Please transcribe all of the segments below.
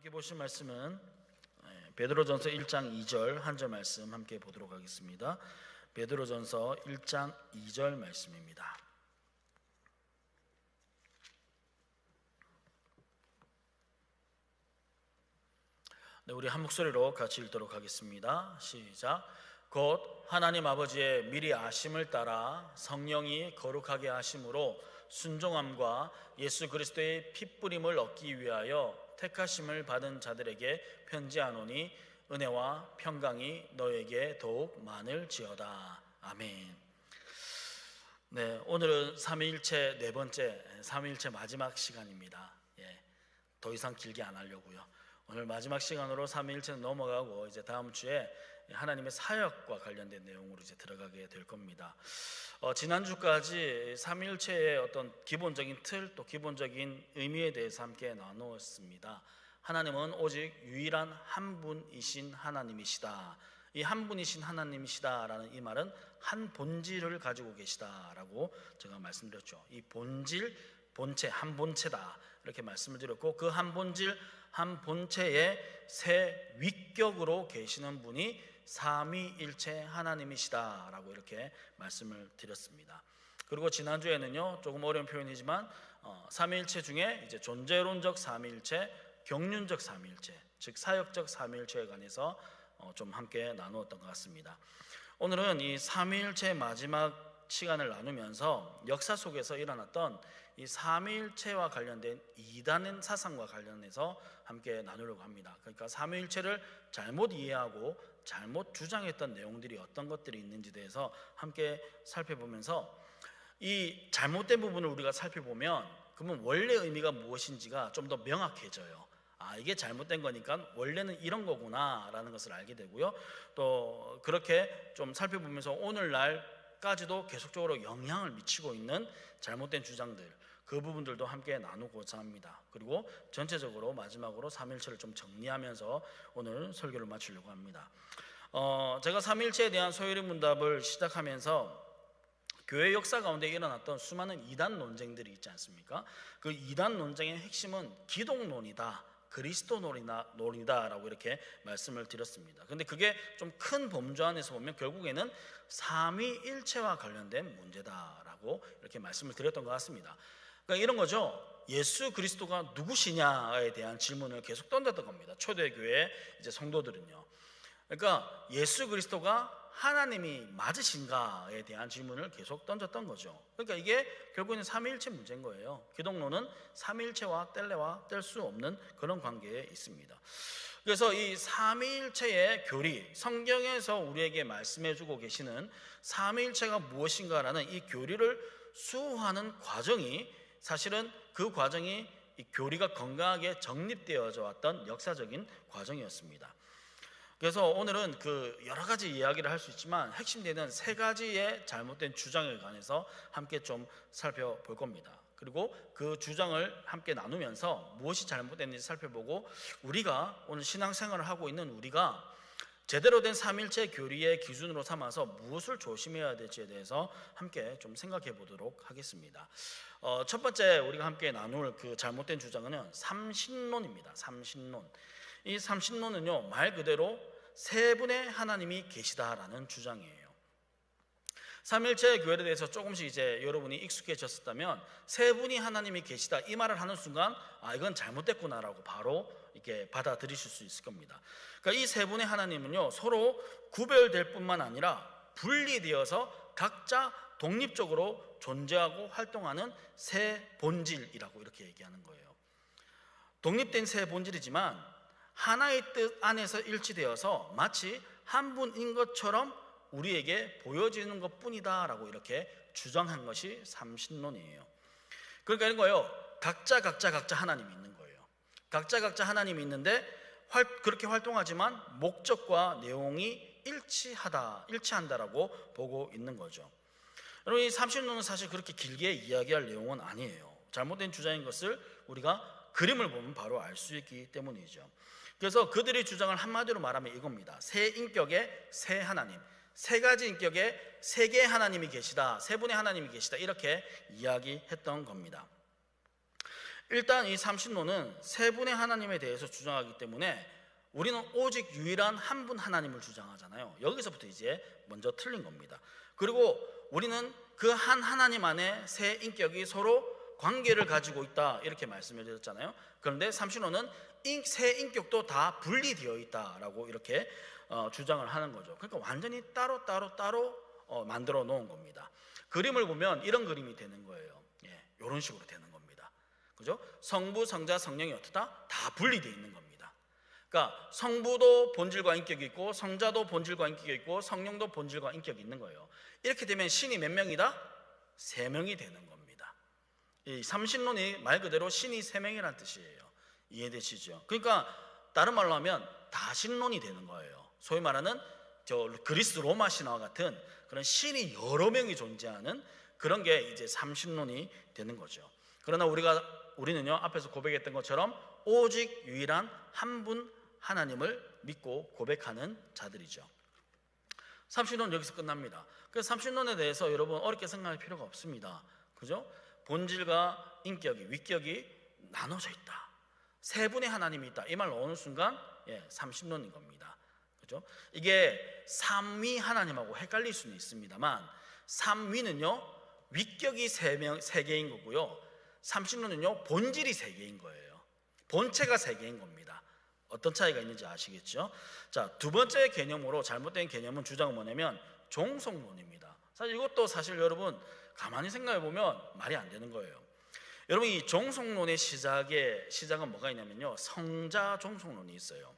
함께 보실 말씀은 베드로전서 1장 2절 한 절 말씀 함께 보도록 하겠습니다. 베드로전서 1장 2절 말씀입니다. 네, 우리 한 목소리로 같이 읽도록 하겠습니다. 시작. 곧 하나님 아버지의 미리 아심을 따라 성령이 거룩하게 하심으로 순종함과 예수 그리스도의 핏부림을 얻기 위하여 택하심을 받은 자들에게 편지하노니 은혜와 평강이 너에게 더욱 많을지어다. 아멘. 네, 오늘은 삼위일체 네 번째, 삼위일체 마지막 시간입니다. 더 이상 길게 안 하려고요. 오늘 마지막 시간으로 삼위일체는 넘어가고 이제 다음 주에 하나님의 사역과 관련된 내용으로 이제 들어가게 될 겁니다. 지난주까지 삼위일체의 어떤 기본적인 틀, 또 기본적인 의미에 대해서 함께 나누었습니다. 하나님은 오직 유일한 한 분이신 하나님이시다. 이 한 분이신 하나님이시다라는 이 말은 한 본질을 가지고 계시다라고 제가 말씀드렸죠. 이 본질, 본체, 한 본체다 이렇게 말씀을 드렸고, 그 한 본질, 한 본체의 세 위격으로 계시는 분이 삼위일체 하나님이시다라고 이렇게 말씀을 드렸습니다. 그리고 지난주에는요, 조금 어려운 표현이지만 삼위일체 중에 이제 존재론적 삼위일체, 경륜적 삼위일체, 즉 사역적 삼위일체에 관해서 좀 함께 나누었던 것 같습니다. 오늘은 이 삼위일체 마지막 시간을 나누면서 역사 속에서 일어났던 이 삼위일체와 관련된 이단 사상과 관련해서 함께 나누려고 합니다. 그러니까 삼위일체를 잘못 이해하고 잘못 주장했던 내용들이 어떤 것들이 있는지에 대해서 함께 살펴보면서 이 잘못된 부분을 우리가 살펴보면 그러면 원래 의미가 무엇인지가 좀 더 명확해져요. 이게 잘못된 거니까 원래는 이런 거구나 라는 것을 알게 되고요. 또 그렇게 좀 살펴보면서 오늘날까지도 계속적으로 영향을 미치고 있는 잘못된 주장들, 그 부분들도 함께 나누고자 합니다. 그리고 전체적으로 마지막으로 삼위일체를 좀 정리하면서 오늘 설교를 마치려고 합니다. 제가 삼위일체에 대한 소요리 문답을 시작하면서 교회 역사 가운데 일어났던 수많은 이단 논쟁들이 있지 않습니까? 그 이단 논쟁의 핵심은 기독론이다, 그리스도론이다라고 이렇게 말씀을 드렸습니다. 근데 그게 좀 큰 범주 안에서 보면 결국에는 삼위일체와 관련된 문제다라고 이렇게 말씀을 드렸던 것 같습니다. 그러니까 이런 거죠. 예수 그리스도가 누구시냐에 대한 질문을 계속 던졌던 겁니다. 초대교회 이제 성도들은요. 그러니까 예수 그리스도가 하나님이 맞으신가에 대한 질문을 계속 던졌던 거죠. 그러니까 이게 결국에는 삼위일체 문제인 거예요. 기독론은 삼위일체와 뗄래와 뗄 수 없는 그런 관계에 있습니다. 그래서 이 삼위일체의 교리, 성경에서 우리에게 말씀해주고 계시는 삼위일체가 무엇인가라는 이 교리를 수호하는 과정이, 사실은 그 과정이 이 교리가 건강하게 정립되어져 왔던 역사적인 과정이었습니다. 그래서 오늘은 그 여러 가지 이야기를 할 수 있지만 핵심되는 세 가지의 잘못된 주장에 관해서 함께 좀 살펴볼 겁니다. 그리고 그 주장을 함께 나누면서 무엇이 잘못됐는지 살펴보고, 우리가 오늘 신앙생활을 하고 있는 우리가 제대로 된 삼위일체 교리의 기준으로 삼아서 무엇을 조심해야 될지에 대해서 함께 좀 생각해 보도록 하겠습니다. 첫 번째 우리가 함께 나눌 그 잘못된 주장은 삼신론입니다. 삼신론. 이 삼신론은요, 말 그대로 세 분의 하나님이 계시다라는 주장이에요. 삼위일체 교회에 대해서 조금씩 이제 여러분이 익숙해졌었다면 세 분이 하나님이 계시다 이 말을 하는 순간 이건 잘못됐구나라고 바로 이렇게 받아들이실 수 있을 겁니다. 그러니까 이 세 분의 하나님은요, 서로 구별될 뿐만 아니라 분리되어서 각자 독립적으로 존재하고 활동하는 세 본질이라고 이렇게 얘기하는 거예요. 독립된 세 본질이지만 하나의 뜻 안에서 일치되어서 마치 한 분인 것처럼 우리에게 보여지는 것뿐이다 라고 이렇게 주장한 것이 삼신론이에요. 그러니까 이런 거예요. 각자 하나님이 있는 거예요. 각자 하나님이 있는데 그렇게 활동하지만 목적과 내용이 일치한다라고 보고 있는 거죠. 여러분, 이 삼신론은 사실 그렇게 길게 이야기할 내용은 아니에요. 잘못된 주장인 것을 우리가 그림을 보면 바로 알 수 있기 때문이죠. 그래서 그들의 주장을 한마디로 말하면 이겁니다. 세 인격의 세 하나님, 세 가지 인격의 세 개의 하나님이 계시다, 세 분의 하나님이 계시다, 이렇게 이야기했던 겁니다. 일단 이 삼신론은 세 분의 하나님에 대해서 주장하기 때문에 우리는 오직 유일한 한 분 하나님을 주장하잖아요. 여기서부터 이제 먼저 틀린 겁니다. 그리고 우리는 그 한 하나님 안에 세 인격이 서로 관계를 가지고 있다, 이렇게 말씀을 드렸잖아요. 그런데 삼신론은 세 인격도 다 분리되어 있다라고 이렇게 주장을 하는 거죠. 그러니까 완전히 따로 만들어 놓은 겁니다. 그림을 보면 이런 그림이 되는 거예요. 이런 식으로 되는 겁니다. 그죠? 성부, 성자, 성령이 어떻다? 다 분리되어 있는 겁니다. 그러니까 성부도 본질과 인격이 있고, 성자도 본질과 인격이 있고, 성령도 본질과 인격이 있는 거예요. 이렇게 되면 신이 몇 명이다? 3명이 되는 겁니다. 이 삼신론이 말 그대로 신이 3명이라는 뜻이에요. 이해되시죠? 그러니까 다른 말로 하면 다신론이 되는 거예요. 소위 말하는 그리스 로마 신화와 같은 그런 신이 여러 명이 존재하는 그런 게 이제 삼신론이 되는 거죠. 그러나 우리는요, 앞에서 고백했던 것처럼 오직 유일한 한 분 하나님을 믿고 고백하는 자들이죠. 삼신론 여기서 끝납니다. 그래서 삼신론에 대해서 여러분 어렵게 생각할 필요가 없습니다. 그죠? 본질과 인격이, 위격이 나눠져 있다. 세 분의 하나님이 있다. 이 말 어느 순간 삼신론인 겁니다. 그죠? 이게 삼위 하나님하고 헷갈릴 수는 있습니다만, 삼위는요 위격이 세 개인 거고요, 삼신론은요 본질이 세 개인 거예요. 본체가 세 개인 겁니다. 어떤 차이가 있는지 아시겠죠? 자, 두 번째 개념으로 잘못된 개념은 주장은 뭐냐면 종속론입니다. 사실 이것도 여러분 가만히 생각해 보면 말이 안 되는 거예요. 여러분, 이 종속론의 시작은 뭐가 있냐면요, 성자 종속론이 있어요.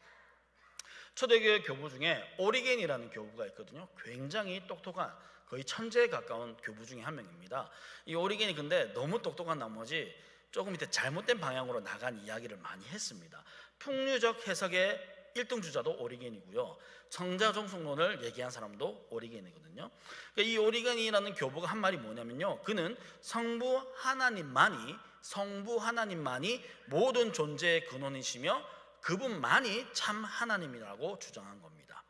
초대교회 교부 중에 오리겐이라는 교부가 있거든요. 굉장히 똑똑한, 거의 천재에 가까운 교부 중에 한 명입니다. 이 오리겐이 근데 너무 똑똑한 나머지 조금 밑에 잘못된 방향으로 나간 이야기를 많이 했습니다. 풍류적 해석의 1등 주자도 오리겐이고요, 성자 종속론을 얘기한 사람도 오리겐이거든요. 그러니까 이 오리겐이라는 교부가 한 말이 뭐냐면요, 그는 성부 하나님만이 모든 존재의 근원이시며 그분만이 참 하나님이라고 주장한 겁니다.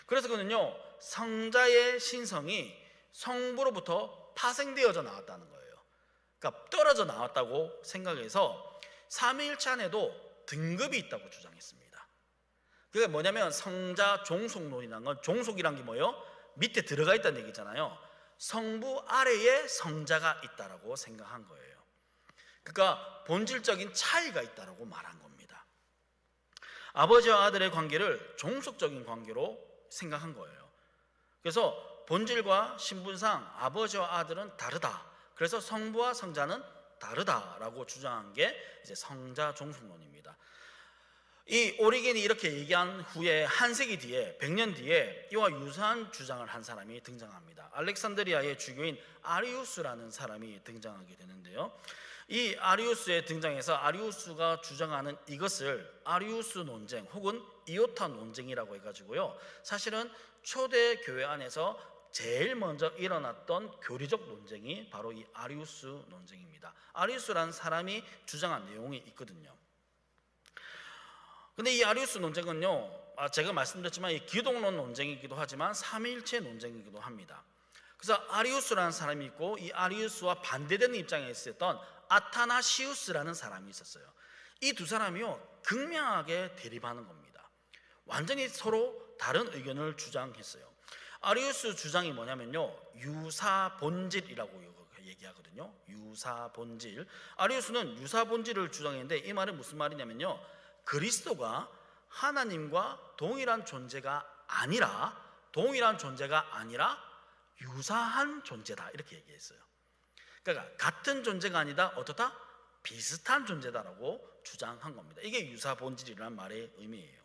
그래서 그는요, 성자의 신성이 성부로부터 파생되어져 나왔다는 거예요. 그러니까 떨어져 나왔다고 생각해서 삼위일체 안에도 등급이 있다고 주장했습니다. 그게 뭐냐면 성자 종속론이라는 건, 종속이란 게 뭐예요? 밑에 들어가 있다는 얘기잖아요. 성부 아래에 성자가 있다라고 생각한 거예요. 그러니까 본질적인 차이가 있다라고 말한 겁니다. 아버지와 아들의 관계를 종속적인 관계로 생각한 거예요. 그래서 본질과 신분상 아버지와 아들은 다르다. 그래서 성부와 성자는 다르다라고 주장한 게 이제 성자 종속론입니다. 이 오리겐이 이렇게 얘기한 후에 한 세기 뒤에, 100년 뒤에 이와 유사한 주장을 한 사람이 등장합니다. 알렉산드리아의 주교인 아리우스라는 사람이 등장하게 되는데요, 이 아리우스의 등장에서 아리우스가 주장하는 이것을 아리우스 논쟁 혹은 이오타 논쟁이라고 해가지고요, 사실은 초대 교회 안에서 제일 먼저 일어났던 교리적 논쟁이 바로 이 아리우스 논쟁입니다. 아리우스라는 사람이 주장한 내용이 있거든요. 근데 이 아리우스 논쟁은요, 제가 말씀드렸지만 이 기독론 논쟁이기도 하지만 삼위일체 논쟁이기도 합니다. 그래서 아리우스라는 사람이 있고, 이 아리우스와 반대되는 입장에 있었던 아타나시우스라는 사람이 있었어요. 이 두 사람이요 극명하게 대립하는 겁니다. 완전히 서로 다른 의견을 주장했어요. 아리우스 주장이 뭐냐면요, 유사본질이라고 얘기하거든요. 유사본질. 아리우스는 유사본질을 주장했는데 이 말은 무슨 말이냐면요, 그리스도가 하나님과 동일한 존재가 아니라 유사한 존재다, 이렇게 얘기했어요. 그러니까 같은 존재가 아니다, 어떻다? 비슷한 존재다라고 주장한 겁니다. 이게 유사본질이라는 말의 의미예요.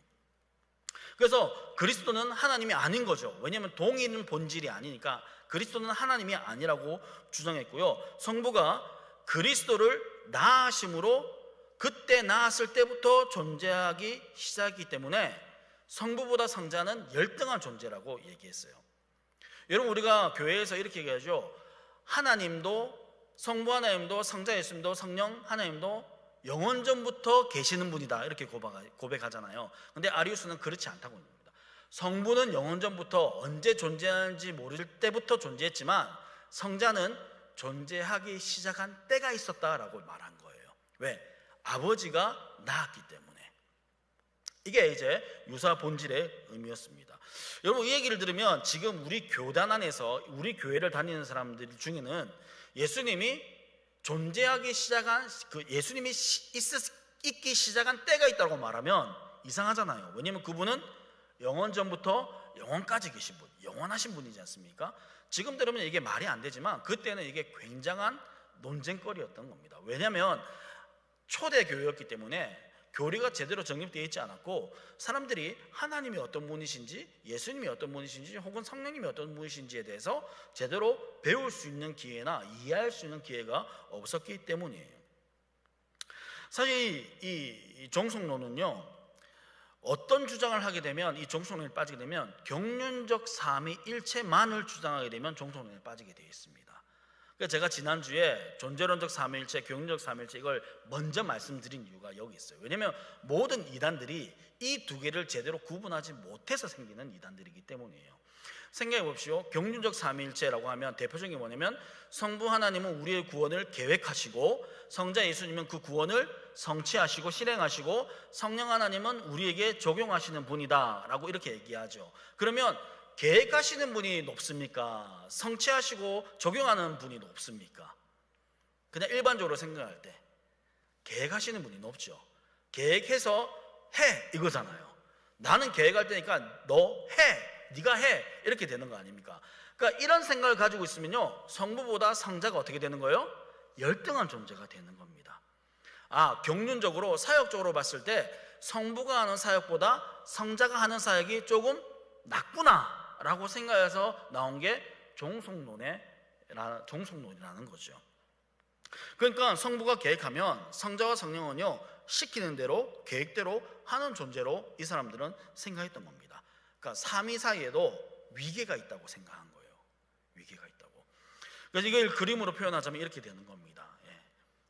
그래서 그리스도는 하나님이 아닌 거죠. 왜냐하면 동일한 본질이 아니니까 그리스도는 하나님이 아니라고 주장했고요, 성부가 그리스도를 낳으심으로 그때 낳았을 때부터 존재하기 시작이기 때문에 성부보다 성자는 열등한 존재라고 얘기했어요. 여러분, 우리가 교회에서 이렇게 얘기하죠. 하나님도, 성부 하나님도, 성자 예수님도, 성령 하나님도 영원전부터 계시는 분이다, 이렇게 고백하잖아요. 근데 아리우스는 그렇지 않다고 합니다. 성부는 영원전부터 언제 존재하는지 모를 때부터 존재했지만 성자는 존재하기 시작한 때가 있었다라고 말한 거예요. 왜? 아버지가 낳았기 때문에. 이게 이제 유사 본질의 의미였습니다. 여러분, 이 얘기를 들으면 지금 우리 교단 안에서 우리 교회를 다니는 사람들 중에는 예수님이 존재하기 시작한 예수님이 있기 시작한 때가 있다고 말하면 이상하잖아요. 왜냐하면 그분은 영원 전부터 영원까지 계신 분, 영원하신 분이지 않습니까? 지금 들으면 이게 말이 안 되지만 그때는 이게 굉장한 논쟁거리였던 겁니다. 왜냐하면 초대 교회였기 때문에 교리가 제대로 정립되어 있지 않았고 사람들이 하나님이 어떤 분이신지, 예수님이 어떤 분이신지, 혹은 성령님이 어떤 분이신지에 대해서 제대로 배울 수 있는 기회나 이해할 수 있는 기회가 없었기 때문이에요. 사실 이 종속론은요, 어떤 주장을 하게 되면, 이 종속론에 빠지게 되면 경륜적 삼위일체만을 주장하게 되면 종속론에 빠지게 되어 있습니다. 그러니까 제가 지난주에 존재론적 삼위일체, 경륜적 삼위일체 이걸 먼저 말씀드린 이유가 여기 있어요. 왜냐하면 모든 이단들이 이 두 개를 제대로 구분하지 못해서 생기는 이단들이기 때문이에요. 생각해 봅시오. 경륜적 삼위일체라고 하면 대표적인 게 뭐냐면 성부 하나님은 우리의 구원을 계획하시고 성자 예수님은 그 구원을 성취하시고 실행하시고 성령 하나님은 우리에게 적용하시는 분이다 라고 이렇게 얘기하죠. 그러면 계획하시는 분이 높습니까? 성취하시고 적용하는 분이 높습니까? 그냥 일반적으로 생각할 때 계획하시는 분이 높죠. 계획해서 해 이거잖아요. 나는 계획할 테니까 너 해, 네가 해 이렇게 되는 거 아닙니까? 그러니까 이런 생각을 가지고 있으면요, 성부보다 성자가 어떻게 되는 거예요? 열등한 존재가 되는 겁니다. 경륜적으로 사역적으로 봤을 때 성부가 하는 사역보다 성자가 하는 사역이 조금 낫구나 라고 생각해서 나온 게 종속론이라는 거죠. 그러니까 성부가 계획하면 성자와 성령은요, 시키는 대로 계획대로 하는 존재로 이 사람들은 생각했던 겁니다. 그러니까 삼위 사이에도 위계가 있다고 생각한 거예요. 위계가 있다고. 그래서 이걸 그림으로 표현하자면 이렇게 되는 겁니다.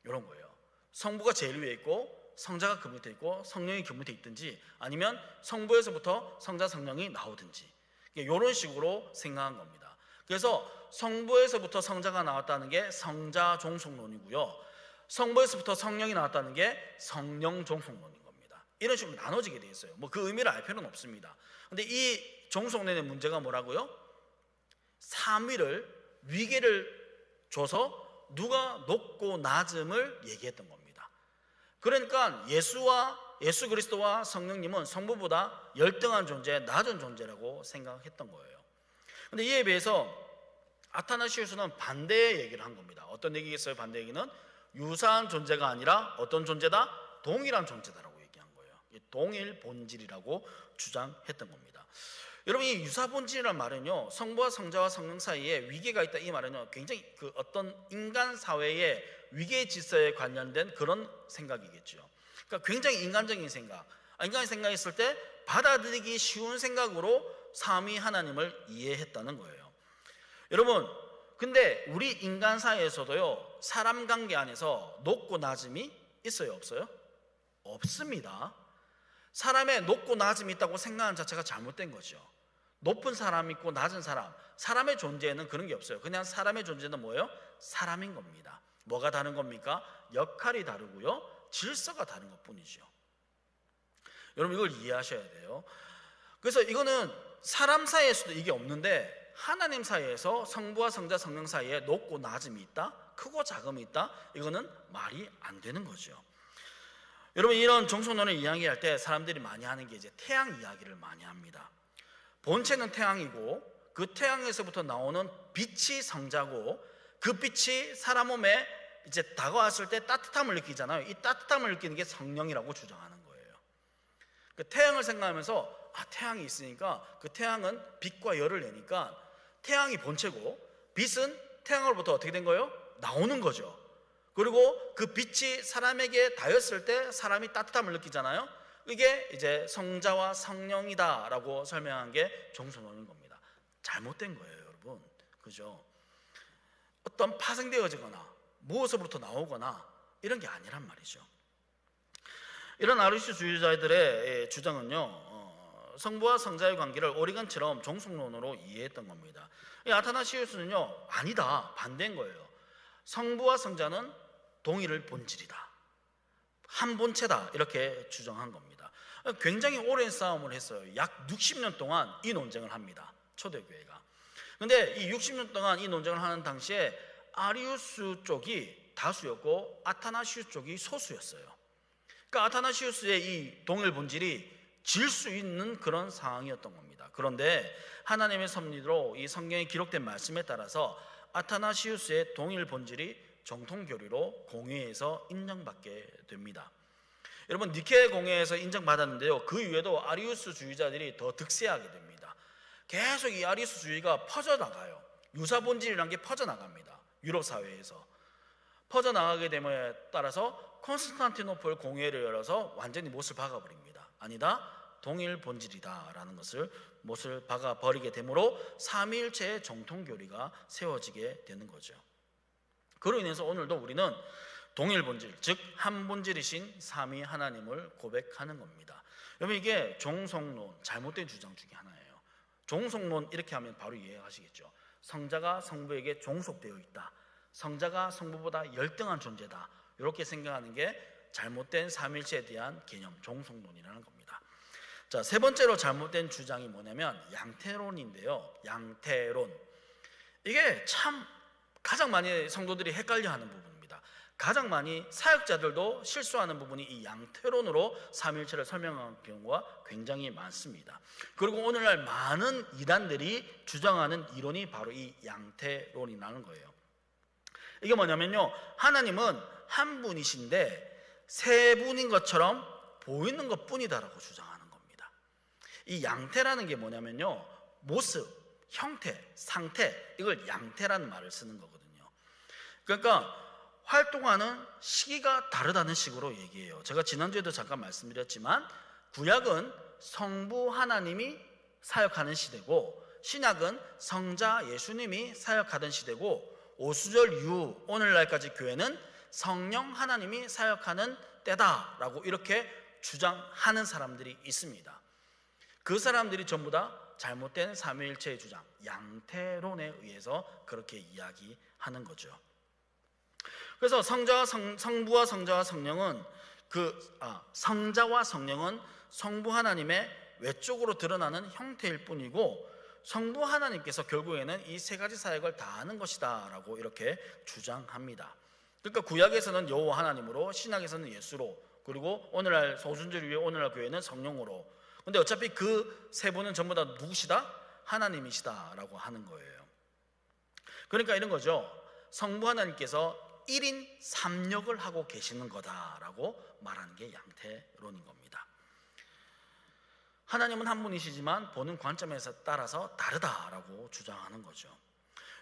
이런 거예요. 성부가 제일 위에 있고 성자가 그 밑에 있고 성령이 그 밑에 있든지, 아니면 성부에서부터 성자 성령이 나오든지, 이런 식으로 생각한 겁니다. 그래서 성부에서부터 성자가 나왔다는 게 성자 종속론이고요, 성부에서부터 성령이 나왔다는 게 성령 종속론인 겁니다. 이런 식으로 나눠지게 돼 있어요. 그 의미를 알 필요는 없습니다. 근데 이 종속론의 문제가 뭐라고요? 삼위를, 위계를 줘서 누가 높고 낮음을 얘기했던 겁니다. 그러니까 예수 그리스도와 성령님은 성부보다 열등한 존재, 낮은 존재라고 생각했던 거예요. 근데 이에 비해서 아타나시우스는 반대의 얘기를 한 겁니다. 어떤 얘기겠어요? 반대 얘기는 유사한 존재가 아니라 어떤 존재다? 동일한 존재다라고 얘기한 거예요. 동일 본질이라고 주장했던 겁니다. 여러분, 이 유사 본질이라는 말은요, 성부와 성자와 성령 사이에 위계가 있다, 이 말은요 굉장히 어떤 인간 사회의 위계 질서에 관련된 그런 생각이겠죠. 그러니까 굉장히 인간적인 생각, 인간이 생각했을 때 받아들이기 쉬운 생각으로 삼위 하나님을 이해했다는 거예요. 여러분, 근데 우리 인간 사회에서도요, 사람 관계 안에서 높고 낮음이 있어요, 없어요? 없습니다. 사람의 높고 낮음이 있다고 생각하는 자체가 잘못된 거죠. 높은 사람 있고 낮은 사람, 사람의 존재에는 그런 게 없어요. 그냥 사람의 존재는 뭐예요? 사람인 겁니다. 뭐가 다른 겁니까? 역할이 다르고요, 질서가 다른 것뿐이죠. 여러분, 이걸 이해하셔야 돼요. 그래서 이거는 사람 사이에서도 이게 없는데 하나님 사이에서 성부와 성자 성령 사이에 높고 낮음이 있다, 크고 작음이 있다, 이거는 말이 안 되는 거죠. 여러분, 이런 종속론을 이야기할 때 사람들이 많이 하는 게 이제 태양 이야기를 많이 합니다. 본체는 태양이고 그 태양에서부터 나오는 빛이 성자고 그 빛이 사람 몸에 이제 다가왔을 때 따뜻함을 느끼잖아요. 이 따뜻함을 느끼는 게 성령이라고 주장하는 거예요. 그 태양을 생각하면서 태양이 있으니까 그 태양은 빛과 열을 내니까 태양이 본체고 빛은 태양으로부터 어떻게 된 거예요? 나오는 거죠. 그리고 그 빛이 사람에게 닿았을 때 사람이 따뜻함을 느끼잖아요. 이게 이제 성자와 성령이다라고 설명한 게 종속론인 겁니다. 잘못된 거예요, 여러분. 그죠? 어떤 파생되어지거나 무엇으로부터 나오거나 이런 게 아니란 말이죠. 이런 아리스토텔레스주의자들의 주장은요, 성부와 성자의 관계를 오리건처럼 종속론으로 이해했던 겁니다. 이 아타나시우스는요, 아니다, 반대인 거예요. 성부와 성자는 동일 본질이다. 한 본체다 이렇게 주장한 겁니다. 굉장히 오랜 싸움을 했어요. 약 60년 동안 이 논쟁을 합니다. 초대교회가. 근데 이 60년 동안 이 논쟁을 하는 당시에 아리우스 쪽이 다수였고 아타나시우스 쪽이 소수였어요. 그러니까 아타나시우스의 이 동일 본질이 질 수 있는 그런 상황이었던 겁니다. 그런데 하나님의 섭리로 이 성경에 기록된 말씀에 따라서 아타나시우스의 동일 본질이 정통교리로 공회에서 인정받게 됩니다. 여러분, 니케 공회에서 인정받았는데요, 그 이후에도 아리우스 주의자들이 더 득세하게 됩니다. 계속 이 아리우스 주의가 퍼져나가요. 유사 본질이라는 게 퍼져나갑니다. 유럽 사회에서 퍼져나가게 됨에 따라서 콘스탄티노플 공회를 열어서 완전히 못을 박아버립니다. 아니다, 동일 본질이다 라는 것을 못을 박아버리게 되므로 삼위일체의 정통교리가 세워지게 되는 거죠. 그로 인해서 오늘도 우리는 동일 본질, 즉 한 본질이신 삼위 하나님을 고백하는 겁니다. 여러분, 이게 종속론, 잘못된 주장 중에 하나예요. 종속론 이렇게 하면 바로 이해하시겠죠. 성자가 성부에게 종속되어 있다, 성자가 성부보다 열등한 존재다, 이렇게 생각하는 게 잘못된 삼위일체에 대한 개념, 종속론이라는 겁니다. 자, 세 번째로 잘못된 주장이 뭐냐면 양태론인데요. 양태론, 이게 참 가장 많이 성도들이 헷갈려하는 부분입니다. 가장 많이 사역자들도 실수하는 부분이 이 양태론으로 삼위일체를 설명하는 경우가 굉장히 많습니다. 그리고 오늘날 많은 이단들이 주장하는 이론이 바로 이 양태론이라는 거예요. 이게 뭐냐면요, 하나님은 한 분이신데 세 분인 것처럼 보이는 것뿐이다라고 주장하는 겁니다. 이 양태라는 게 뭐냐면요, 모습, 형태, 상태, 이걸 양태라는 말을 쓰는 거거든요. 그러니까 활동하는 시기가 다르다는 식으로 얘기해요. 제가 지난주에도 잠깐 말씀드렸지만 구약은 성부 하나님이 사역하는 시대고 신약은 성자 예수님이 사역하던 시대고 오수절 이후 오늘날까지 교회는 성령 하나님이 사역하는 때다라고 이렇게 주장하는 사람들이 있습니다. 그 사람들이 전부 다 잘못된 삼위일체의 주장, 양태론에 의해서 그렇게 이야기하는 거죠. 그래서 성부와 성자와 성령은 성자와 성령은 성부 하나님의 외적으로 드러나는 형태일 뿐이고 성부 하나님께서 결국에는 이 세 가지 사역을 다 하는 것이다 라고 이렇게 주장합니다. 그러니까 구약에서는 여호와 하나님으로, 신약에서는 예수로, 그리고 오늘날 소순절 위에 오늘날 교회는 성령으로. 근데 어차피 그 세 분은 전부 다 누구시다? 하나님이시다 라고 하는 거예요. 그러니까 이런 거죠. 성부 하나님께서 1인 3역을 하고 계시는 거다라고 말하는 게 양태론인 겁니다. 하나님은 한 분이시지만 보는 관점에서 따라서 다르다라고 주장하는 거죠.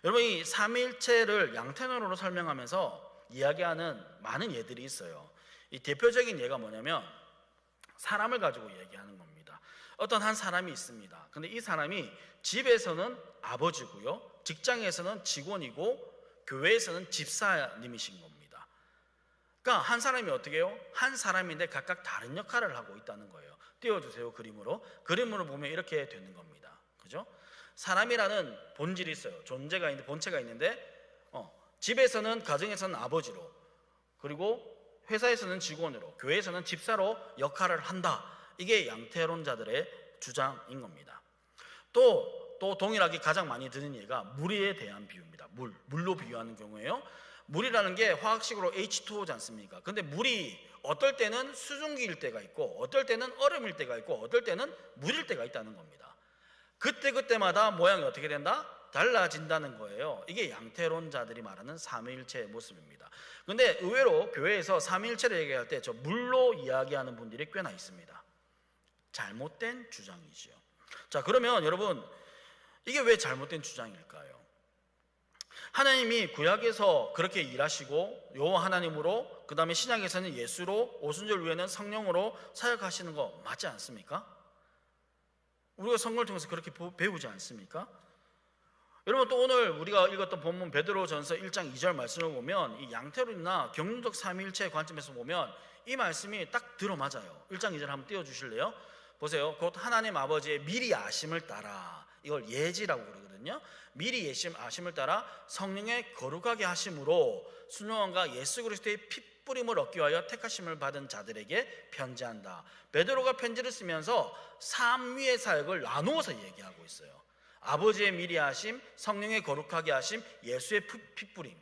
여러분, 이 삼위일체를 양태론으로 설명하면서 이야기하는 많은 예들이 있어요. 이 대표적인 예가 뭐냐면 사람을 가지고 얘기하는 겁니다. 어떤 한 사람이 있습니다. 근데 이 사람이 집에서는 아버지고요, 직장에서는 직원이고 교회에서는 집사님이신 겁니다. 그러니까 한 사람이 어떻게 해요? 한 사람인데 각각 다른 역할을 하고 있다는 거예요. 띄워주세요. 그림으로 보면 이렇게 되는 겁니다. 그죠? 사람이라는 본질이 있어요. 존재가 있는데, 본체가 있는데 집에서는, 가정에서는 아버지로, 그리고 회사에서는 직원으로, 교회에서는 집사로 역할을 한다. 이게 양태론자들의 주장인 겁니다. 또 동일하게 가장 많이 드는 예가 물에 대한 비유입니다. 물로 비유하는 경우에요. 물이라는 게 화학식으로 H2O지 않습니까? 근데 물이 어떨 때는 수증기일 때가 있고 어떨 때는 얼음일 때가 있고 어떨 때는 물일 때가 있다는 겁니다. 그때마다 모양이 어떻게 된다? 달라진다는 거예요. 이게 양태론자들이 말하는 삼위일체의 모습입니다. 근데 의외로 교회에서 삼위일체를 얘기할 때 저 물로 이야기하는 분들이 꽤나 있습니다. 잘못된 주장이지요. 자, 그러면 여러분, 이게 왜 잘못된 주장일까요? 하나님이 구약에서 그렇게 일하시고 여호와 하나님으로, 그 다음에 신약에서는 예수로, 오순절 후에는 성령으로 사역하시는 거 맞지 않습니까? 우리가 성경을 통해서 그렇게 배우지 않습니까? 여러분, 또 오늘 우리가 읽었던 본문 베드로전서 1장 2절 말씀을 보면 이 양태론이나 경륜적 삼위일체의 관점에서 보면 이 말씀이 딱 들어맞아요. 1장 2절 한번 띄워주실래요? 보세요. 곧 하나님 아버지의 미리 아심을 따라, 이걸 예지라고 그러거든요. 미리 아심을 따라 성령의 거룩하게 하심으로 순종함과 예수 그리스도의 핏부림을 얻기 위하여 택하심을 받은 자들에게 편지한다. 베드로가 편지를 쓰면서 삼위의 사역을 나누어서 얘기하고 있어요. 아버지의 미리 하심, 성령의 거룩하게 하심, 예수의 핏부림.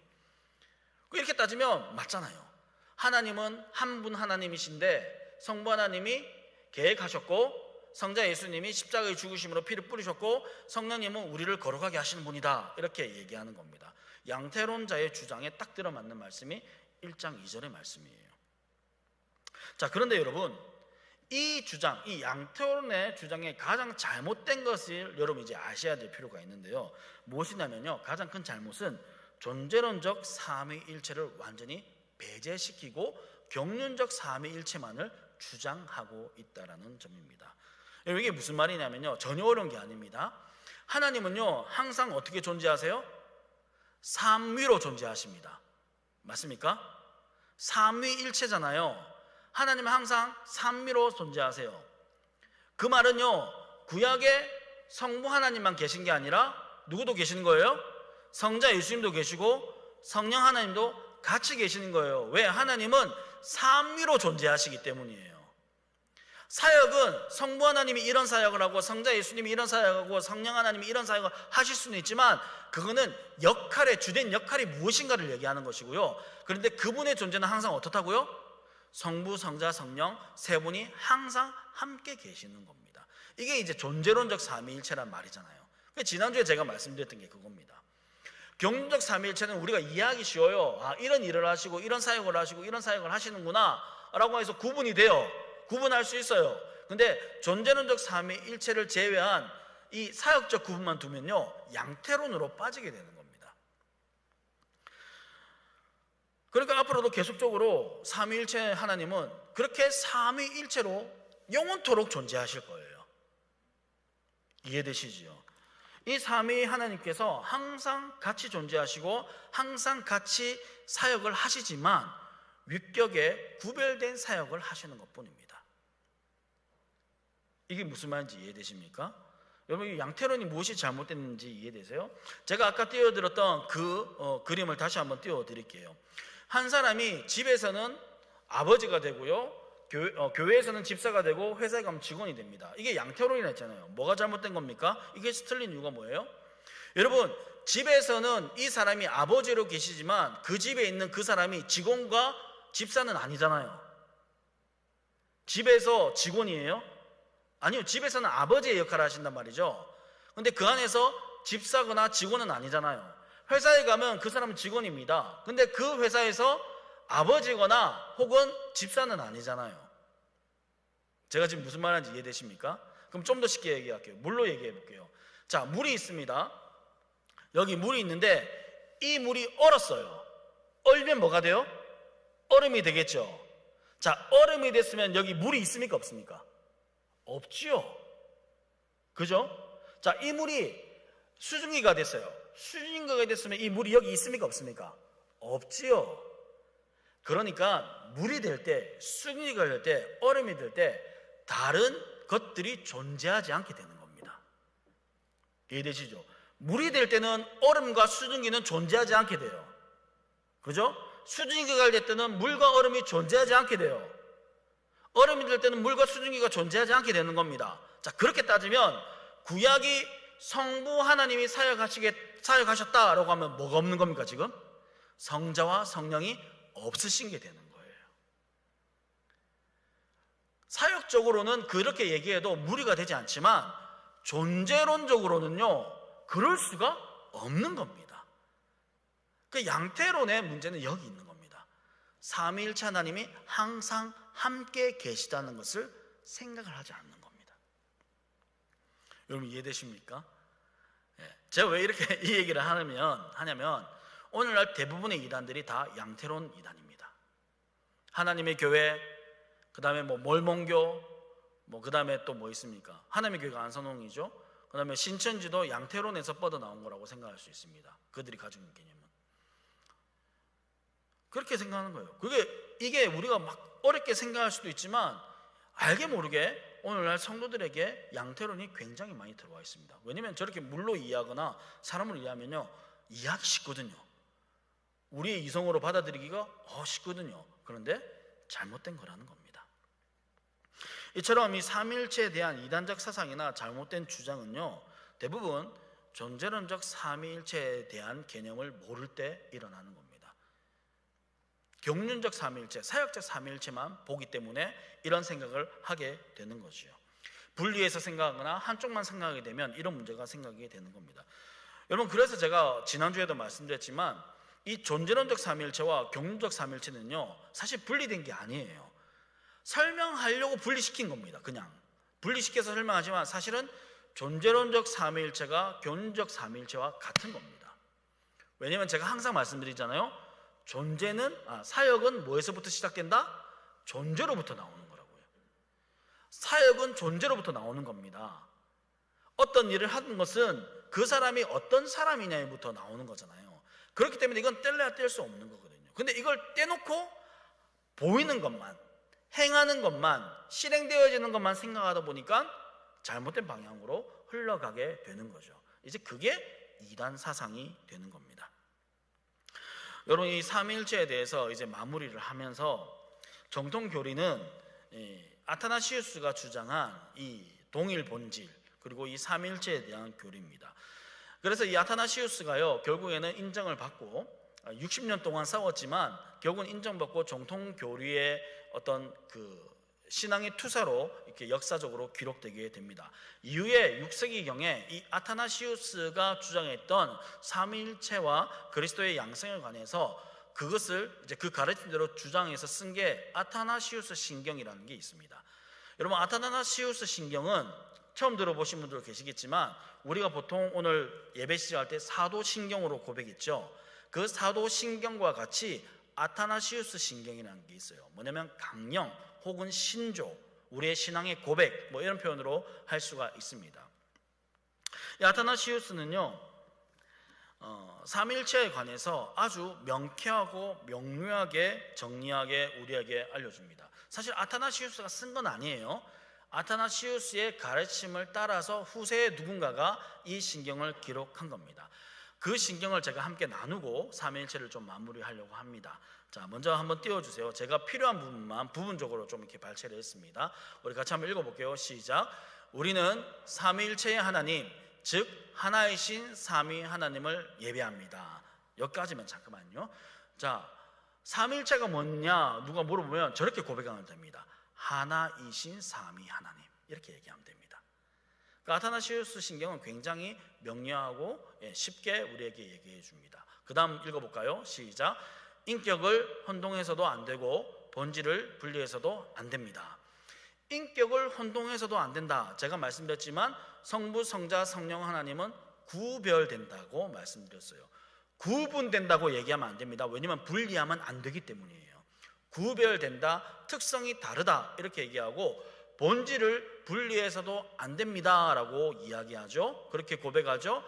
이렇게 따지면 맞잖아요. 하나님은 한 분 하나님이신데 성부 하나님이 계획하셨고 성자 예수님이 십자가의 죽으심으로 피를 뿌리셨고 성령님은 우리를 거룩하게 하시는 분이다, 이렇게 얘기하는 겁니다. 양태론자의 주장에 딱 들어맞는 말씀이 1장 2절의 말씀이에요. 자, 그런데 여러분, 이 주장, 이 양태론의 주장의 가장 잘못된 것을 여러분 이제 아셔야 될 필요가 있는데요. 무엇이냐면요, 가장 큰 잘못은 존재론적 삼위일체를 완전히 배제시키고 경륜적 삼위일체만을 주장하고 있다라는 점입니다. 이게 무슨 말이냐면요, 전혀 어려운 게 아닙니다. 하나님은요 항상 어떻게 존재하세요? 삼위로 존재하십니다. 맞습니까? 삼위일체잖아요. 하나님은 항상 삼위로 존재하세요. 그 말은요, 구약에 성부 하나님만 계신 게 아니라 누구도 계시는 거예요? 성자 예수님도 계시고 성령 하나님도 같이 계시는 거예요. 왜? 하나님은 삼위로 존재하시기 때문이에요. 사역은 성부 하나님이 이런 사역을 하고 성자 예수님이 이런 사역을 하고 성령 하나님이 이런 사역을 하실 수는 있지만 그거는 역할의 주된 역할이 무엇인가를 얘기하는 것이고요. 그런데 그분의 존재는 항상 어떻다고요? 성부, 성자, 성령 세 분이 항상 함께 계시는 겁니다. 이게 이제 존재론적 삼위일체란 말이잖아요. 지난주에 제가 말씀드렸던 게 그겁니다. 경륜적 삼위일체는 우리가 이해하기 쉬워요. 아, 이런 일을 하시고 이런 사역을 하시고 이런 사역을 하시는구나 라고 해서 구분이 돼요. 구분할 수 있어요. 근데 존재론적 삼위일체를 제외한 이 사역적 구분만 두면요, 양태론으로 빠지게 되는 겁니다. 그러니까 앞으로도 계속적으로 삼위일체 하나님은 그렇게 삼위일체로 영원토록 존재하실 거예요. 이해되시지요? 이 삼위 하나님께서 항상 같이 존재하시고 항상 같이 사역을 하시지만 위격에 구별된 사역을 하시는 것뿐입니다. 이게 무슨 말인지 이해되십니까? 여러분, 이 양태론이 무엇이 잘못됐는지 이해되세요? 제가 아까 띄워드렸던 그 그림을 다시 한번 띄워드릴게요. 한 사람이 집에서는 아버지가 되고요, 교회에서는 집사가 되고 회사에 가면 직원이 됩니다. 이게 양태론이라 했잖아요. 뭐가 잘못된 겁니까? 이게 틀린 이유가 뭐예요? 여러분, 집에서는 이 사람이 아버지로 계시지만 그 집에 있는 그 사람이 직원과 집사는 아니잖아요. 집에서 직원이에요? 아니요, 집에서는 아버지의 역할을 하신단 말이죠. 근데 그 안에서 집사거나 직원은 아니잖아요. 회사에 가면 그 사람은 직원입니다. 근데 그 회사에서 아버지거나 혹은 집사는 아니잖아요. 제가 지금 무슨 말하는지 이해되십니까? 그럼 좀 더 쉽게 얘기할게요. 물로 얘기해 볼게요. 자, 물이 있습니다. 여기 물이 있는데 이 물이 얼었어요. 얼면 뭐가 돼요? 얼음이 되겠죠. 자, 얼음이 됐으면 여기 물이 있습니까? 없습니까? 없지요. 그죠? 자, 이 물이 수증기가 됐어요. 수증기가 됐으면 이 물이 여기 있습니까? 없습니까? 없지요. 그러니까 물이 될 때, 수증기가 될 때, 얼음이 될 때 다른 것들이 존재하지 않게 되는 겁니다. 이해되시죠? 물이 될 때는 얼음과 수증기는 존재하지 않게 돼요. 그죠? 수증기가 될 때는 물과 얼음이 존재하지 않게 돼요. 얼음이 될 때는 물과 수증기가 존재하지 않게 되는 겁니다. 자, 그렇게 따지면 구약이 성부 하나님이 사역하셨다라고 하면 뭐가 없는 겁니까? 지금 성자와 성령이 없으신 게 되는 거예요. 사역적으로는 그렇게 얘기해도 무리가 되지 않지만 존재론적으로는요, 그럴 수가 없는 겁니다. 그 양태론의 문제는 여기 있는 겁니다. 삼위일체 하나님이 항상 함께 계시다는 것을 생각을 하지 않는 겁니다. 여러분, 이해되십니까? 제가 왜 이렇게 이 얘기를 하냐면 오늘날 대부분의 이단들이 다 양태론 이단입니다. 하나님의 교회, 그 다음에 몰몬교, 그 다음에 또 뭐 있습니까? 하나님의 교회가 안선홍이죠. 그 다음에 신천지도 양태론에서 뻗어나온 거라고 생각할 수 있습니다. 그들이 가지고 있는 개념은 그렇게 생각하는 거예요. 이게 우리가 막 어렵게 생각할 수도 있지만 알게 모르게 오늘날 성도들에게 양태론이 굉장히 많이 들어와 있습니다. 왜냐하면 저렇게 물로 이해하거나 사람을 이해하면요, 이해하기 쉽거든요. 우리의 이성으로 받아들이기가 쉽거든요. 그런데 잘못된 거라는 겁니다. 이처럼 이 삼위일체에 대한 이단적 사상이나 잘못된 주장은요, 대부분 존재론적 삼위일체에 대한 개념을 모를 때 일어나는 겁니다. 경륜적 삼위일체, 사역적 삼위일체만 보기 때문에 이런 생각을 하게 되는 거지요. 분리해서 생각하거나 한쪽만 생각하게 되면 이런 문제가 생기게 되는 겁니다. 여러분, 그래서 제가 지난주에도 말씀드렸지만 이 존재론적 삼위일체와 경륜적 삼위일체는요, 사실 분리된 게 아니에요. 설명하려고 분리시킨 겁니다. 그냥 분리시켜서 설명하지만 사실은 존재론적 삼위일체가 경륜적 삼위일체와 같은 겁니다. 왜냐하면 제가 항상 말씀드리잖아요. 사역은 뭐에서부터 시작된다? 존재로부터 나오는 거라고요. 사역은 존재로부터 나오는 겁니다. 어떤 일을 하는 것은 그 사람이 어떤 사람이냐부터 나오는 거잖아요. 그렇기 때문에 이건 뗄래야 뗄 수 없는 거거든요. 근데 이걸 떼놓고 보이는 것만, 행하는 것만, 실행되어지는 것만 생각하다 보니까 잘못된 방향으로 흘러가게 되는 거죠. 이제 그게 이단 사상이 되는 겁니다. 여러분, 이 삼위일체에 대해서 이제 마무리를 하면서 정통 교리는 아타나시우스가 주장한 이 동일 본질 그리고 이 삼위일체에 대한 교리입니다. 그래서 이 아타나시우스가요, 결국에는 인정을 받고 60년 동안 싸웠지만 결국은 인정받고 정통 교리의 어떤 그 신앙의 투사로 이렇게 역사적으로 기록되게 됩니다. 이후에 6세기경에 이 아타나시우스가 주장했던 삼위일체와 그리스도의 양성에 관해서 그것을 이제 그 가르침대로 주장해서 쓴 게 아타나시우스 신경이라는 게 있습니다. 여러분, 아타나시우스 신경은 처음 들어보신 분들 계시겠지만 우리가 보통 오늘 예배 시작할 때 사도신경으로 고백했죠. 그 사도신경과 같이 아타나시우스 신경이라는 게 있어요. 뭐냐면 강령 혹은 신조, 우리의 신앙의 고백, 뭐 이런 표현으로 할 수가 있습니다. 이 아타나시우스는요, 삼위일체에 관해서 아주 명쾌하고 명료하게 정리하게 우리에게 알려줍니다. 사실 아타나시우스가 쓴 건 아니에요. 아타나시우스의 가르침을 따라서 후세의 누군가가 이 신경을 기록한 겁니다. 그 신경을 제가 함께 나누고 삼위일체를 좀 마무리하려고 합니다. 자, 먼저 한번 띄워주세요. 제가 필요한 부분만 부분적으로 좀 이렇게 발췌를 했습니다. 우리 같이 한번 읽어볼게요. 시작. 우리는 삼위일체의 하나님, 즉 하나이신 삼위 하나님을 예배합니다. 여기까지만 잠깐만요. 자, 삼위일체가 뭐냐 누가 물어보면 저렇게 고백하면 됩니다. 하나이신 삼위 하나님, 이렇게 얘기하면 됩니다. 아타나시우스 신경은 굉장히 명료하고 쉽게 우리에게 얘기해 줍니다. 그 다음 읽어볼까요? 시작. 인격을 혼동해서도 안 되고 본질을 분리해서도 안 됩니다. 인격을 혼동해서도 안 된다. 제가 말씀드렸지만 성부, 성자, 성령 하나님은 구별된다고 말씀드렸어요. 구분된다고 얘기하면 안 됩니다. 왜냐하면 분리하면 안 되기 때문이에요. 구별된다, 특성이 다르다 이렇게 얘기하고 본질을 분리해서도 안 됩니다 라고 이야기하죠. 그렇게 고백하죠.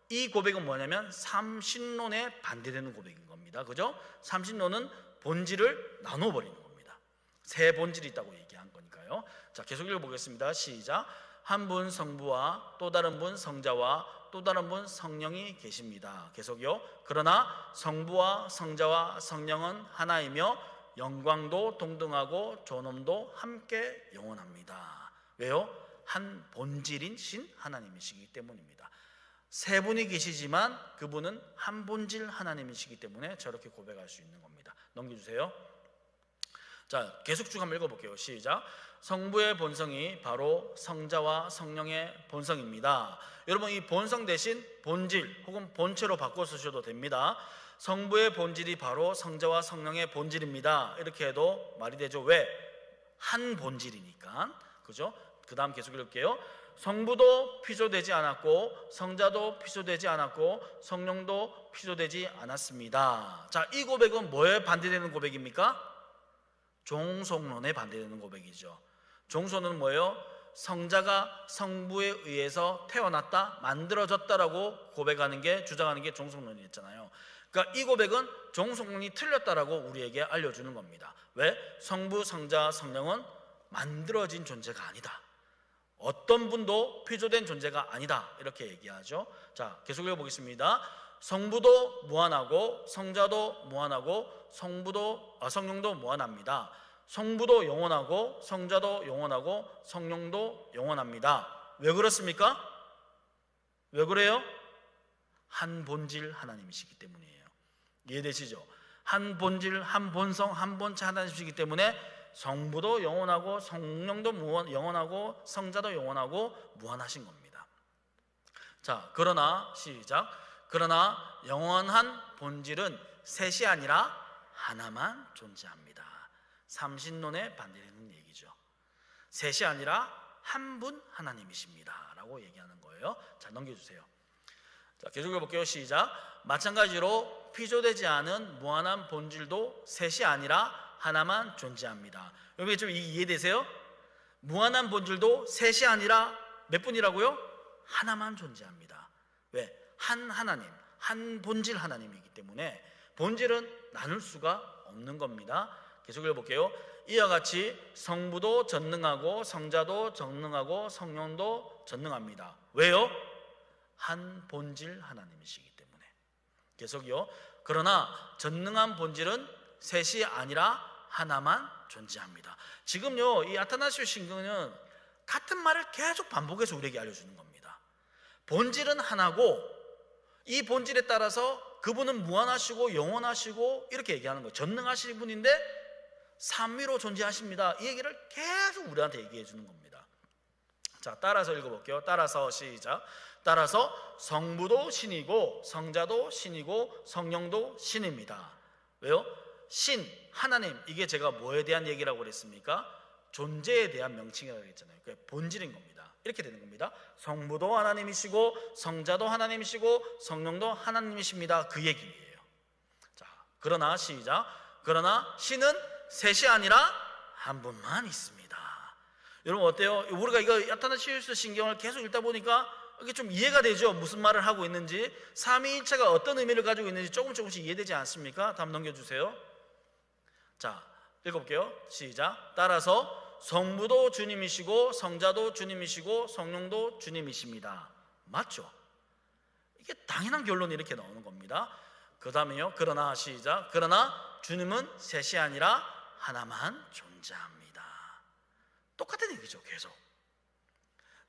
이 고백은 뭐냐면 삼신론에 반대되는 고백인 겁니다. 그죠? 삼신론은 본질을 나눠버리는 겁니다. 세 본질이 있다고 얘기한 거니까요. 자, 계속 읽어보겠습니다. 시작. 한 분 성부와 또 다른 분 성자와 또 다른 분 성령이 계십니다. 계속요. 그러나 성부와 성자와 성령은 하나이며 영광도 동등하고 존엄도 함께 영원합니다. 왜요? 한 본질인 신 하나님이시기 때문입니다. 세 분이 계시지만 그분은 한 본질 하나님이시기 때문에 저렇게 고백할 수 있는 겁니다. 넘겨주세요. 자, 계속 쭉 한번 읽어볼게요. 시작. 성부의 본성이 바로 성자와 성령의 본성입니다. 여러분, 이 본성 대신 본질 혹은 본체로 바꿔 쓰셔도 됩니다. 성부의 본질이 바로 성자와 성령의 본질입니다. 이렇게 해도 말이 되죠. 왜? 한 본질이니까. 그죠? 그 다음 계속 읽을게요. 성부도 피조되지 않았고 성자도 피조되지 않았고 성령도 피조되지 않았습니다. 자, 이 고백은 뭐에 반대되는 고백입니까? 종속론에 반대되는 고백이죠. 종속론은 뭐예요? 성자가 성부에 의해서 태어났다, 만들어졌다라고 고백하는 게, 주장하는 게 종속론이었잖아요. 그러니까 이 고백은 종속론이 틀렸다라고 우리에게 알려주는 겁니다. 왜? 성부, 성자, 성령은 만들어진 존재가 아니다. 어떤 분도 피조된 존재가 아니다. 이렇게 얘기하죠. 자, 계속 읽어보겠습니다. 성부도 무한하고 성자도 무한하고 성령도 무한합니다. 성부도 영원하고 성자도 영원하고 성령도 영원합니다. 왜 그렇습니까? 왜 그래요? 한 본질 하나님이시기 때문이에요. 이해되시죠? 한 본질, 한 본성, 한 본체 하나님이시기 때문에 성부도 영원하고 성령도 영원하고 성자도 영원하고 무한하신 겁니다. 자, 그러나 시작. 그러나 영원한 본질은 셋이 아니라 하나만 존재합니다. 삼신론에 반대되는 얘기죠. 셋이 아니라 한 분 하나님이십니다 라고 얘기하는 거예요. 자, 넘겨주세요. 자, 계속 해볼게요. 시작. 마찬가지로 피조되지 않은 무한한 본질도 셋이 아니라 하나만 존재합니다. 여러분 좀 이해되세요? 무한한 본질도 셋이 아니라 몇 분이라고요? 하나만 존재합니다. 왜? 한 하나님, 한 본질 하나님이기 때문에 본질은 나눌 수가 없는 겁니다. 계속 읽어볼게요. 이와 같이 성부도 전능하고 성자도 전능하고 성령도 전능합니다. 왜요? 한 본질 하나님이시기 때문에. 계속요. 그러나 전능한 본질은 셋이 아니라 하나만 존재합니다. 지금요, 이 아타나시오 신경은 같은 말을 계속 반복해서 우리에게 알려주는 겁니다. 본질은 하나고 이 본질에 따라서 그분은 무한하시고 영원하시고 이렇게 얘기하는 거예요. 전능하신 분인데 삼위로 존재하십니다. 이 얘기를 계속 우리한테 얘기해 주는 겁니다. 자, 따라서 읽어볼게요. 따라서 시작. 따라서 성부도 신이고 성자도 신이고 성령도 신입니다. 왜요? 신, 하나님, 이게 제가 뭐에 대한 얘기라고 그랬습니까? 존재에 대한 명칭이라고 했잖아요. 그게 본질인 겁니다. 이렇게 되는 겁니다. 성부도 하나님이시고 성자도 하나님이시고 성령도 하나님이십니다. 그 얘기예요. 자, 그러나 시작. 그러나 신은 셋이 아니라 한 분만 있습니다. 여러분 어때요? 우리가 이거 아타나시우스 신경을 계속 읽다 보니까 이게 좀 이해가 되죠? 무슨 말을 하고 있는지, 삼위일체가 어떤 의미를 가지고 있는지 조금씩 이해되지 않습니까? 다음 넘겨주세요. 자, 읽어볼게요. 시작. 따라서 성부도 주님이시고 성자도 주님이시고 성령도 주님이십니다. 맞죠? 이게 당연한 결론이 이렇게 나오는 겁니다. 그 다음에요. 그러나 시작. 그러나 주님은 셋이 아니라 하나만 존재합니다. 똑같은 얘기죠. 계속.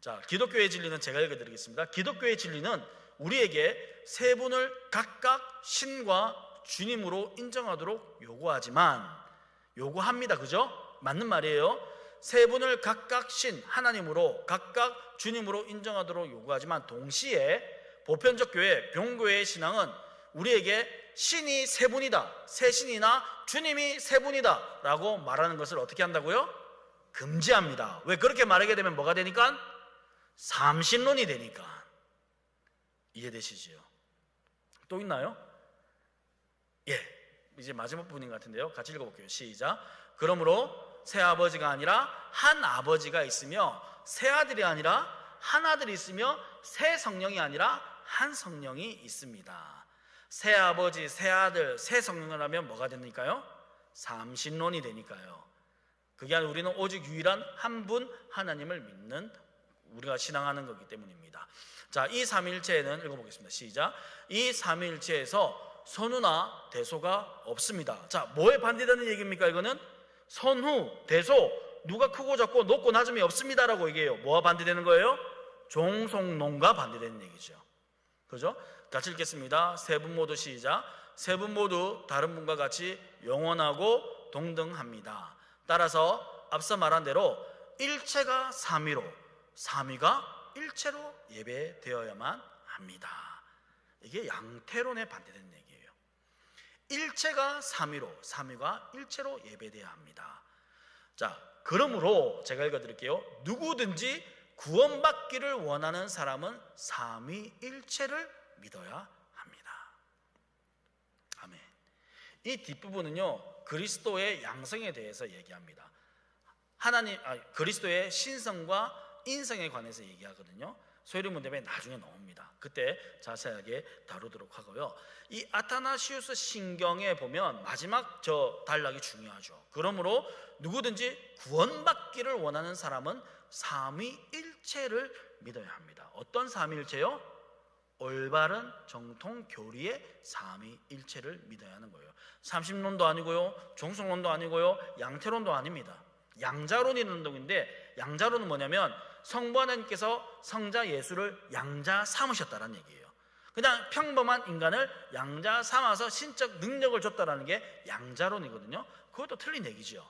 자, 기독교의 진리는 제가 읽어드리겠습니다. 기독교의 진리는 우리에게 세 분을 각각 신과 주님으로 인정하도록 요구합니다. 그죠? 맞는 말이에요. 세 분을 각각 신, 하나님으로 각각 주님으로 인정하도록 요구하지만 동시에 보편적 교회, 병교회의 신앙은 우리에게 신이 세 분이다, 세 신이나 주님이 세 분이다 라고 말하는 것을 어떻게 한다고요? 금지합니다. 왜? 그렇게 말하게 되면 뭐가 되니까? 삼신론이 되니까. 이해되시지요? 또 있나요? 예, 이제 마지막 부분인 것 같은데요. 같이 읽어볼게요. 시작. 그러므로 새 아버지가 아니라 한 아버지가 있으며 새 아들이 아니라 한 아들이 있으며 새 성령이 아니라 한 성령이 있습니다. 새 아버지, 새 아들, 새 성령을 하면 뭐가 되니까요? 삼신론이 되니까요. 그게 아니라 우리는 오직 유일한 한 분 하나님을 믿는, 우리가 신앙하는 거기 때문입니다. 자, 이 삼위일체에는 읽어보겠습니다. 시작. 이 삼위일체에서 선후나 대소가 없습니다. 자, 뭐에 반대되는 얘기입니까? 이거는 선후, 대소, 누가 크고 작고 높고 낮음이 없습니다라고 얘기해요. 뭐와 반대되는 거예요? 종속론과 반대되는 얘기죠. 그죠? 같이 읽겠습니다. 세 분 모두 시작. 세 분 모두 다른 분과 같이 영원하고 동등합니다. 따라서 앞서 말한 대로 일체가 삼위로, 삼위가 일체로 예배되어야만 합니다. 이게 양태론에 반대되는 얘기예요. 일체가 삼위로, 삼위가 일체로 예배되어야 합니다. 자, 그러므로 제가 읽어드릴게요. 누구든지 구원받기를 원하는 사람은 삼위일체를 믿어야 합니다. 아멘. 이 뒷부분은요, 그리스도의 양성에 대해서 얘기합니다. 그리스도의 신성과 인성에 관해서 얘기하거든요. 소요리문답에 나중에 나옵니다. 그때 자세하게 다루도록 하고요. 이 아타나시우스 신경에 보면 마지막 저 단락이 중요하죠. 그러므로 누구든지 구원받기를 원하는 사람은 삼위일체를 믿어야 합니다. 어떤 삼위일체요? 올바른 정통 교리의 삼위일체를 믿어야 하는 거예요. 삼신론도 아니고요, 종속론도 아니고요, 양태론도 아닙니다. 양자론이라는 운동인데, 양자론은 뭐냐면 성부 하나님께서 성자 예수를 양자 삼으셨다는 얘기예요. 그냥 평범한 인간을 양자 삼아서 신적 능력을 줬다라는 게 양자론이거든요. 그것도 틀린 얘기죠.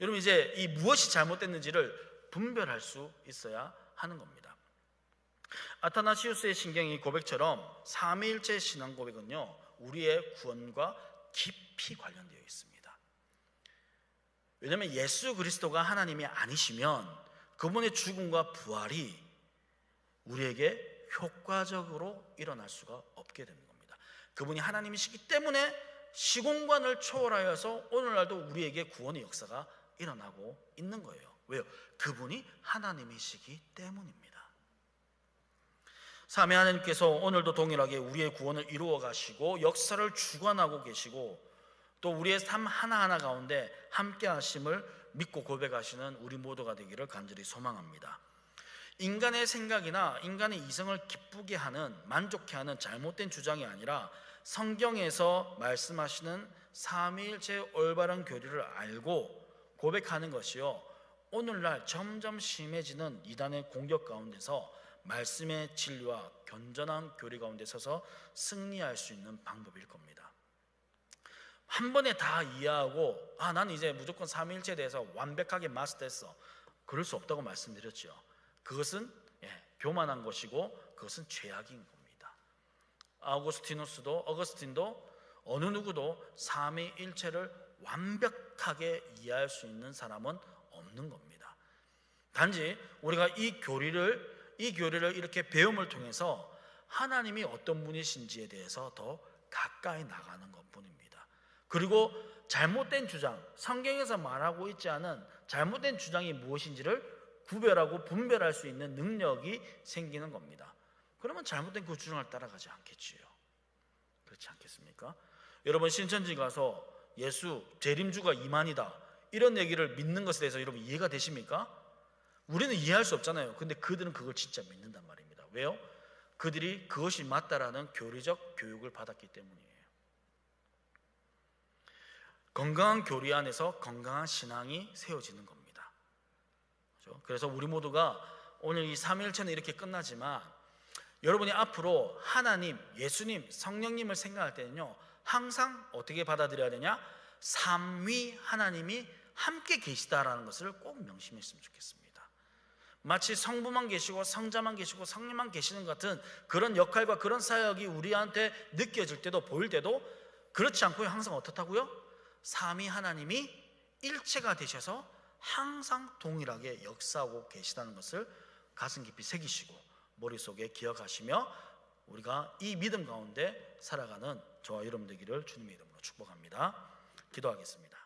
여러분, 이제 이 무엇이 잘못됐는지를 분별할 수 있어야 하는 겁니다. 아타나시우스의 신경이 고백처럼 삼위일체 신앙 고백은요, 우리의 구원과 깊이 관련되어 있습니다. 왜냐하면 예수 그리스도가 하나님이 아니시면 그분의 죽음과 부활이 우리에게 효과적으로 일어날 수가 없게 되는 겁니다. 그분이 하나님이시기 때문에 시공간을 초월하여서 오늘날도 우리에게 구원의 역사가 일어나고 있는 거예요. 왜요? 그분이 하나님이시기 때문입니다. 삼위 하나님께서 오늘도 동일하게 우리의 구원을 이루어 가시고 역사를 주관하고 계시고 또 우리의 삶 하나하나 가운데 함께 하심을 믿고 고백하시는 우리 모두가 되기를 간절히 소망합니다. 인간의 생각이나 인간의 이성을 기쁘게 하는, 만족해 하는 잘못된 주장이 아니라 성경에서 말씀하시는 삼위일체의 올바른 교리를 알고 고백하는 것이요, 오늘날 점점 심해지는 이단의 공격 가운데서 말씀의 진리와 견전한 교리 가운데 서서 승리할 수 있는 방법일 겁니다. 한 번에 다 이해하고 나는 이제 무조건 삼위일체에 대해서 완벽하게 마스터했어, 그럴 수 없다고 말씀드렸죠. 그것은 교만한 것이고 그것은 죄악인 겁니다. 어거스틴도 어느 누구도 삼위일체를 완벽하게 이해할 수 있는 사람은 없는 겁니다. 단지 우리가 이 교리를 이렇게 배움을 통해서 하나님이 어떤 분이신지에 대해서 더 가까이 나가는 것뿐입니다. 그리고 잘못된 주장, 성경에서 말하고 있지 않은 잘못된 주장이 무엇인지를 구별하고 분별할 수 있는 능력이 생기는 겁니다. 그러면 잘못된 그 주장을 따라가지 않겠지요. 그렇지 않겠습니까? 여러분, 신천지 가서 예수 재림주가 이만이다 이런 얘기를 믿는 것에 대해서 여러분 이해가 되십니까? 우리는 이해할 수 없잖아요. 근데 그들은 그걸 진짜 믿는단 말입니다. 왜요? 그들이 그것이 맞다라는 교리적 교육을 받았기 때문이에요. 건강한 교리 안에서 건강한 신앙이 세워지는 겁니다. 그래서 우리 모두가 오늘 이 삼위일체는 이렇게 끝나지만 여러분이 앞으로 하나님, 예수님, 성령님을 생각할 때는요, 항상 어떻게 받아들여야 되냐? 삼위 하나님이 함께 계시다라는 것을 꼭 명심했으면 좋겠습니다. 마치 성부만 계시고 성자만 계시고 성령만 계시는 것 같은 그런 역할과 그런 사역이 우리한테 느껴질 때도 보일 때도 그렇지 않고요, 항상 어떻다고요? 삼위 하나님이 일체가 되셔서 항상 동일하게 역사하고 계시다는 것을 가슴 깊이 새기시고 머릿속에 기억하시며 우리가 이 믿음 가운데 살아가는 저와 여러분 되기를 주님의 이름으로 축복합니다. 기도하겠습니다.